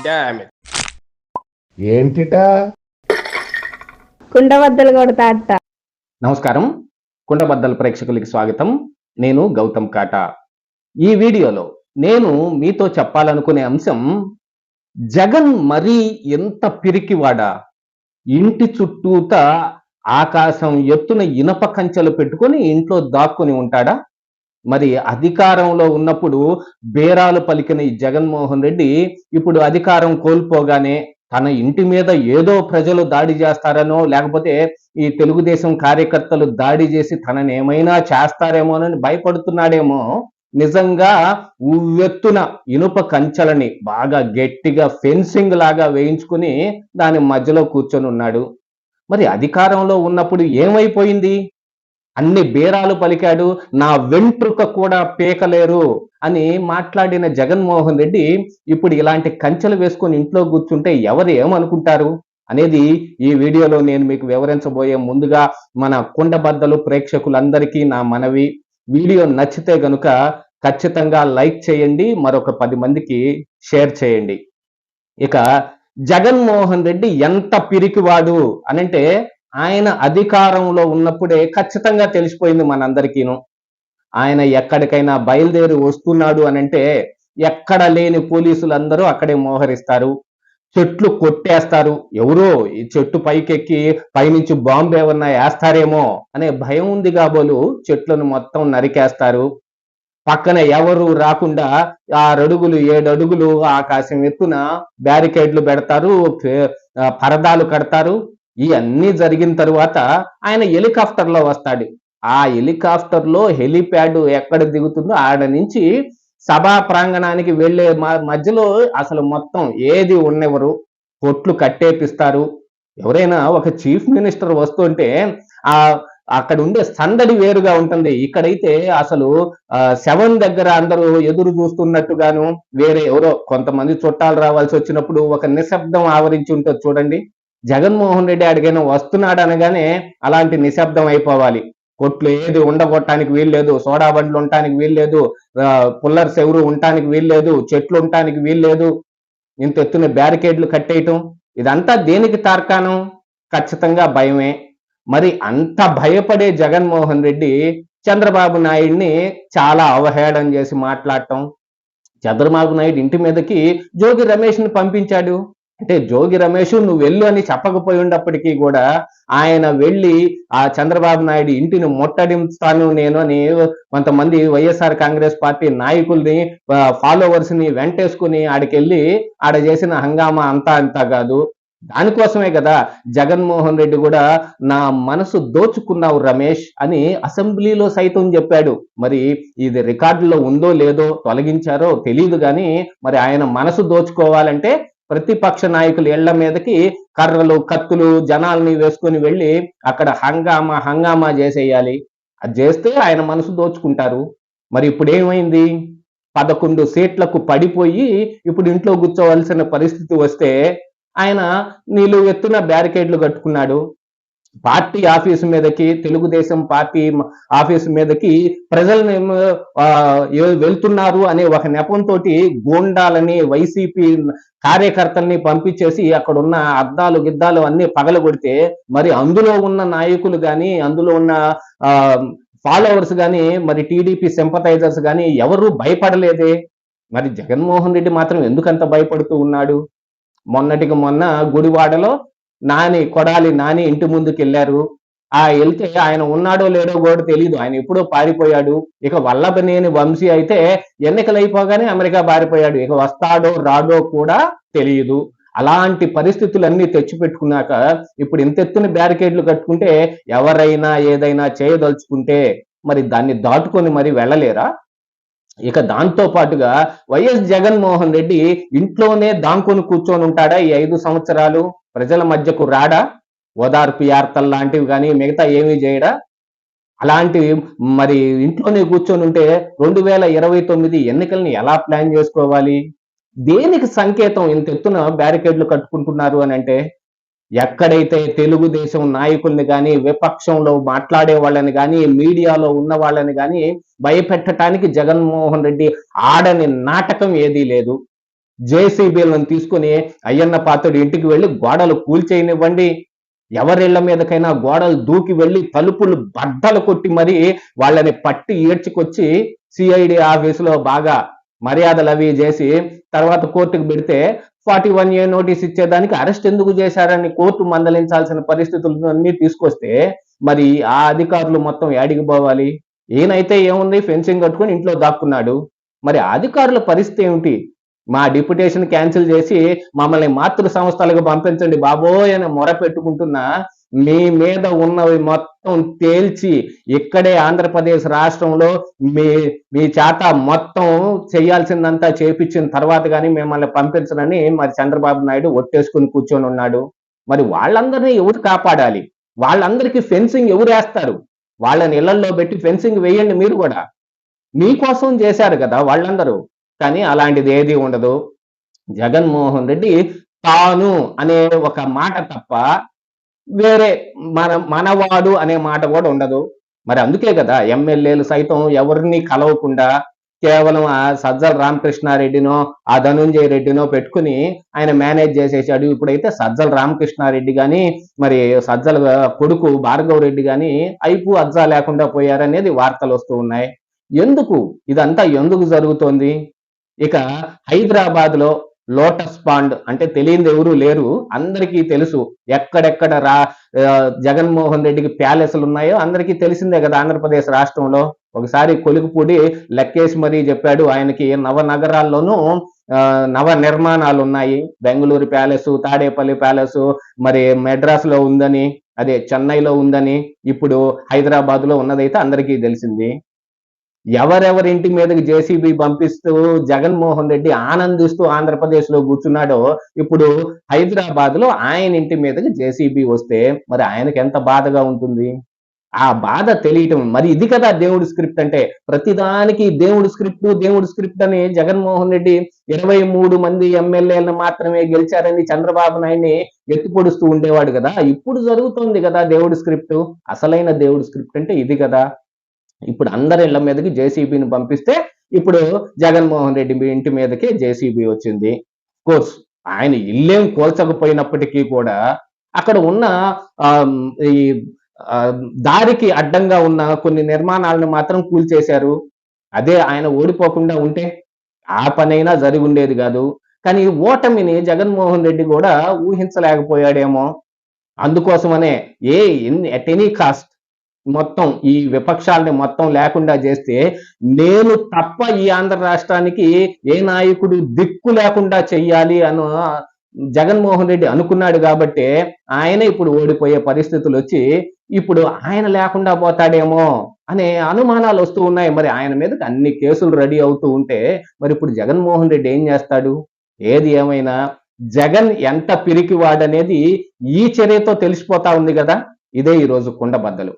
Damn it. ఏంటిట కుండబద్దలు కొడతా అట్ట. నమస్కారం, కుండబద్దల ప్రేక్షకులకి స్వాగతం. నేను గౌతమ్ కాటా. ఈ వీడియోలో నేను మీతో చెప్పాలనుకునే అంశం, జగన్ మరీ ఎంత పిరికివాడా, ఇంటి చుట్టూత ఆకాశం ఎత్తున ఇనప కంచెలు పెట్టుకొని ఇంట్లో దాక్కుని ఉంటాడా? మరి అధికారంలో ఉన్నప్పుడు బేరాలు పలికిన ఈ జగన్మోహన్ రెడ్డి ఇప్పుడు అధికారం కోల్పోగానే తన ఇంటి మీద ఏదో ప్రజలు దాడి చేస్తారనో, లేకపోతే ఈ తెలుగుదేశం కార్యకర్తలు దాడి చేసి తనని ఏమైనా చేస్తారేమోనని భయపడుతున్నాడేమో. నిజంగా ఉవ్వెత్తున ఇనుప కంచెలని బాగా గట్టిగా ఫెన్సింగ్ లాగా వేయించుకుని దాని మధ్యలో కూర్చొని ఉన్నాడు. మరి అధికారంలో ఉన్నప్పుడు ఏమైపోయింది? అన్ని బేరాలు పలికాడు, నా వెంట్రుక కూడా పీకలేరు అని మాట్లాడిన జగన్మోహన్ రెడ్డి ఇప్పుడు ఇలాంటి కంచెలు వేసుకొని ఇంట్లో కూర్చుంటే ఎవరు ఏమనుకుంటారు అనేది ఈ వీడియోలో నేను మీకు వివరించబోయే ముందుగా మన కుండబద్దలు ప్రేక్షకులందరికీ నా మనవి, వీడియో నచ్చితే గనుక ఖచ్చితంగా లైక్ చేయండి, మరొక 10 మందికి షేర్ చేయండి. ఇక జగన్మోహన్ రెడ్డి ఎంత పిరికివాడు అనంటే ఆయన అధికారంలో ఉన్నప్పుడే ఖచ్చితంగా తెలిసిపోయింది మనందరికీను. ఆయన ఎక్కడికైనా బయలుదేరి వస్తున్నాడు అనంటే ఎక్కడ లేని పోలీసులందరూ అక్కడే మోహరిస్తారు, చెట్లు కొట్టేస్తారు. ఎవరో ఈ చెట్టు పైకెక్కి పైనుంచి బాంబు ఏమన్నా వేస్తారేమో అనే భయం ఉంది కాబోలు చెట్లను మొత్తం నరికేస్తారు. పక్కన ఎవరు రాకుండా 6 అడుగులు 7 అడుగులు ఆకాశం ఎత్తున బ్యారికేడ్లు పెడతారు, పరదాలు కడతారు. ఇవన్నీ జరిగిన తరువాత ఆయన హెలికాప్టర్లో వస్తాడు. ఆ హెలికాప్టర్లో హెలిప్యాడ్ ఎక్కడ దిగుతుందో ఆడ నుంచి సభా ప్రాంగణానికి వెళ్లే మధ్యలో అసలు మొత్తం ఏది ఉన్నెవరు, కొట్లు కట్టేపిస్తారు. ఎవరైనా ఒక చీఫ్ మినిస్టర్ వస్తుంటే ఆ అక్కడ ఉండే సందడి వేరుగా ఉంటుంది. ఇక్కడైతే అసలు శవం దగ్గర అందరూ ఎదురు చూస్తున్నట్టుగాను, వేరే ఎవరో కొంతమంది చుట్టాలు రావాల్సి వచ్చినప్పుడు ఒక నిశ్శబ్దం ఆవరించి ఉంటుంది చూడండి. జగన్మోహన్ రెడ్డి అడిగిన వస్తున్నాడు అనగానే అలాంటి నిశ్శబ్దం అయిపోవాలి. కొట్లు ఏది ఉండగొట్టడానికి వీల్లేదు, సోడా బండ్లు ఉండటానికి వీల్లేదు, పుల్లర్స్ ఎవరు ఉండటానికి వీల్లేదు, చెట్లు ఉండటానికి వీల్లేదు, ఇంత ఎత్తున బ్యారికేడ్లు కట్టేయటం, ఇదంతా దేనికి తార్కాణం? ఖచ్చితంగా భయమే. మరి అంత భయపడే జగన్మోహన్ రెడ్డి చంద్రబాబు నాయుడిని చాలా అవహేళన చేసి మాట్లాడటం. చంద్రబాబు నాయుడు ఇంటి మీదకి జోగి రమేష్ని పంపించాడు. అంటే జోగి రమేష్ నువ్వు వెళ్ళు అని చెప్పకపోయి ఉన్నప్పటికీ కూడా ఆయన వెళ్ళి ఆ చంద్రబాబు నాయుడు ఇంటిని ముట్టడిస్తాను నేను అని కొంతమంది వైఎస్ఆర్ కాంగ్రెస్ పార్టీ నాయకుల్ని, ఫాలోవర్స్ ని వెంటేసుకుని ఆడికెళ్ళి ఆడ చేసిన హంగామా అంతా కాదు. దానికోసమే కదా జగన్మోహన్ రెడ్డి కూడా నా మనసు దోచుకున్నావు రమేష్ అని అసెంబ్లీలో సైతం చెప్పాడు. మరి ఇది రికార్డులో ఉందో లేదో తొలగించారో తెలియదు కానీ మరి ఆయన మనసు దోచుకోవాలంటే ప్రతిపక్ష నాయకులు ఇళ్ల మీదకి కర్రలు కత్తులు జనాల్ని వేసుకొని వెళ్ళి అక్కడ హంగామా చేసేయాలి. అది చేస్తే ఆయన మనసు దోచుకుంటారు. మరి ఇప్పుడు ఏమైంది? 11 సీట్లకు పడిపోయి ఇప్పుడు ఇంట్లో కూర్చోవలసిన పరిస్థితి వస్తే ఆయన నిలువెత్తున బ్యారికేడ్లు కట్టుకున్నాడు. పార్టీ ఆఫీసు మీదకి, తెలుగుదేశం పార్టీ ఆఫీసు మీదకి ప్రజల్ని వెళ్తున్నారు అనే ఒక నెపంతో గూండాలని, వైసీపీ కార్యకర్తల్ని పంపించేసి అక్కడ ఉన్న అద్దాలు గిద్దాలు అన్ని పగలగొడితే మరి అందులో ఉన్న నాయకులు కానీ, అందులో ఉన్న ఫాలోవర్స్ కానీ, మరి టీడీపీ సింపథైజర్స్ కానీ ఎవరు భయపడలేదే. మరి జగన్మోహన్ రెడ్డి మాత్రం ఎందుకంత భయపడుతూ ఉన్నాడు? మొన్నటికి మొన్న గుడివాడలో కొడాలి నాని ఇంటి ముందుకు వెళ్ళారు. వెళ్తే ఆయన ఉన్నాడో లేడో కూడా తెలియదు, ఆయన ఎప్పుడో పారిపోయాడు. ఇక వల్లభనేని వంశీ అయితే ఎన్నికలు అయిపోగానే అమెరికా పారిపోయాడు. ఇక వస్తాడో రాడో కూడా తెలియదు. అలాంటి పరిస్థితులన్నీ తెచ్చిపెట్టుకున్నాక ఇప్పుడు ఇంతెత్తున బ్యారికేడ్లు కట్టుకుంటే ఎవరైనా ఏదైనా చేయదలుచుకుంటే మరి దాన్ని దాటుకొని మరి వెళ్ళలేరా? ఇక దాంతో పాటుగా వైఎస్ జగన్మోహన్ రెడ్డి ఇంట్లోనే దాంకొని కూర్చొని ఉంటాడా? ఈ 5 సంవత్సరాలు ప్రజల మధ్యకు రాడా? ఓదార్పు యార్తల్ లాంటివి కానీ మిగతా ఏమీ చేయడా? అలాంటివి మరి ఇంట్లోనే కూర్చొని ఉంటే 2029 ఎన్నికల్ని ఎలా ప్లాన్ చేసుకోవాలి? దేనికి సంకేతం ఇంత ఎత్తున బ్యారికేడ్లు కట్టుకుంటున్నారు అని అంటే? ఎక్కడైతే తెలుగుదేశం నాయకుల్ని కానీ, విపక్షంలో మాట్లాడే వాళ్ళని కానీ, మీడియాలో ఉన్న వాళ్ళని కానీ భయపెట్టడానికి జగన్మోహన్ రెడ్డి ఆడని నాటకం ఏదీ లేదు. జేసీబీలను తీసుకుని అయ్యన్న పాత్రుడి ఇంటికి వెళ్ళి గోడలు కూల్చేయనివ్వండి, ఎవరిళ్ల మీదకైనా గోడలు దూకి వెళ్ళి తలుపులు బద్దలు కొట్టి మరి వాళ్ళని పట్టి ఏడ్చుకొచ్చి సిఐడి ఆఫీసులో బాగా మర్యాదలు అవి చేసి తర్వాత కోర్టుకు పెడితే 41A నోటీస్ ఇచ్చేదానికి అరెస్ట్ ఎందుకు చేశారని కోర్టు మందలించాల్సిన పరిస్థితులు అన్ని తీసుకొస్తే మరి ఆ అధికారులు మొత్తం ఏడికి పోవాలి? ఈయనైతే ఏముంది, ఫెన్సింగ్ కట్టుకొని ఇంట్లో దాక్కున్నాడు. మరి అధికారుల పరిస్థితి ఏమిటి? మా డిప్యుటేషన్ క్యాన్సిల్ చేసి మమ్మల్ని మాతృ సంస్థలకు పంపించండి బాబోయ్ అని మొర పెట్టుకుంటున్నా మీ మీద ఉన్నవి మొత్తం తేల్చి ఇక్కడే ఆంధ్రప్రదేశ్ రాష్ట్రంలో మీ మీ చేత మొత్తం చేయాల్సిందంతా చేపించిన తర్వాత కానీ మిమ్మల్ని పంపించనని మరి చంద్రబాబు నాయుడు ఒట్టేసుకుని కూర్చొని ఉన్నాడు. మరి వాళ్ళందరినీ ఎవరు కాపాడాలి? వాళ్ళందరికీ ఫెన్సింగ్ ఎవరు వేస్తారు? వాళ్ళని ఇళ్లల్లో పెట్టి ఫెన్సింగ్ వేయండి మీరు కూడా. మీకోసం చేశారు కదా వాళ్ళందరూ. కానీ అలాంటిది ఏది ఉండదు. జగన్మోహన్ రెడ్డి తాను అనే ఒక మాట తప్ప వేరే మనవాడు అనే మాట కూడా ఉండదు. మరి అందుకే కదా ఎమ్మెల్యేలు సైతం ఎవరిని కలవకుండా కేవలం ఆ సజ్జల రామకృష్ణారెడ్డినో ఆ ధనుంజయ రెడ్డినో పెట్టుకుని ఆయన మేనేజ్ చేసేసాడు. ఇప్పుడైతే సజ్జల రామకృష్ణారెడ్డి గాని మరి సజ్జల కొడుకు భార్గవ రెడ్డి గాని అయిపు అజ్జా లేకుండా పోయారనేది వార్తలు వస్తూ ఉన్నాయి. ఎందుకు ఇదంతా ఎందుకు జరుగుతోంది? ఇక హైదరాబాద్ లో లోటస్ పాండ్ అంటే తెలియనిది ఎవరు లేరు, అందరికీ తెలుసు. ఎక్కడెక్కడ జగన్మోహన్ రెడ్డికి ప్యాలెస్లు ఉన్నాయో అందరికీ తెలిసిందే కదా ఆంధ్రప్రదేశ్ రాష్ట్రంలో. ఒకసారి కొలుకుపూడి లెక్కేసి మరీ చెప్పాడు, ఆయనకి నవనగరాల్లోనూ నవ నిర్మాణాలు ఉన్నాయి. బెంగళూరు ప్యాలెస్, తాడేపల్లి ప్యాలెస్, మరి మెడ్రాస్ లో ఉందని, అదే చెన్నైలో ఉందని, ఇప్పుడు హైదరాబాద్ లో ఉన్నదైతే అందరికీ తెలిసింది. ఎవరెవరి ఇంటి మీదకి జేసీబీ పంపిస్తూ జగన్మోహన్ రెడ్డి ఆనందిస్తూ ఆంధ్రప్రదేశ్ లో కూర్చున్నాడో, ఇప్పుడు హైదరాబాద్ లో ఆయన ఇంటి మీదకి జేసీబీ వస్తే మరి ఆయనకి ఎంత బాధగా ఉంటుంది? ఆ బాధ తెలియటం మరి ఇది కదా దేవుడి స్క్రిప్ట్ అంటే. ప్రతిదానికి దేవుడి స్క్రిప్ట్ అని జగన్మోహన్ రెడ్డి 23 మంది ఎమ్మెల్యేలను మాత్రమే గెలిచారని చంద్రబాబు నాయుడిని ఎత్తిపొడుస్తూ ఉండేవాడు కదా. ఇప్పుడు జరుగుతోంది కదా దేవుడి స్క్రిప్ట్. అసలైన దేవుడి స్క్రిప్ట్ అంటే ఇది కదా. ఇప్పుడు అందరి ఇళ్ల మీదకి జేసీబీని పంపిస్తే ఇప్పుడు జగన్మోహన్ రెడ్డి ఇంటి మీదకి జేసీబీ వచ్చింది. కోర్స్ ఆయన ఇల్లేం కోల్చకపోయినప్పటికీ కూడా అక్కడ ఉన్న ఈ దారికి అడ్డంగా ఉన్న కొన్ని నిర్మాణాలను మాత్రం కూల్చేశారు. అదే ఆయన ఓడిపోకుండా ఉంటే ఆ పనైనా జరిగి ఉండేది కాదు. కానీ ఓటమిని జగన్మోహన్ రెడ్డి కూడా ఊహించలేకపోయాడేమో. అందుకోసమనే ఎట్ ఎనీ కాస్ట్ మొత్తం ఈ విపక్షాలని మొత్తం లేకుండా చేస్తే నేను తప్ప ఈ ఆంధ్ర రాష్ట్రానికి ఏ నాయకుడు దిక్కు లేకుండా చెయ్యాలి అని జగన్మోహన్ రెడ్డి అనుకున్నాడు కాబట్టి ఆయన ఇప్పుడు ఓడిపోయే పరిస్థితులు వచ్చి ఇప్పుడు ఆయన లేకుండా పోతాడేమో అనే అనుమానాలు వస్తూ ఉన్నాయి. మరి ఆయన మీదకి అన్ని కేసులు రెడీ అవుతూ ఉంటే మరి ఇప్పుడు జగన్మోహన్ రెడ్డి ఏం చేస్తాడు? ఏది ఏమైనా జగన్ ఎంత పిరికివాడనేది ఈ చర్యతో తెలిసిపోతా ఉంది కదా. ఇదే ఈ రోజు కుండబద్దలు.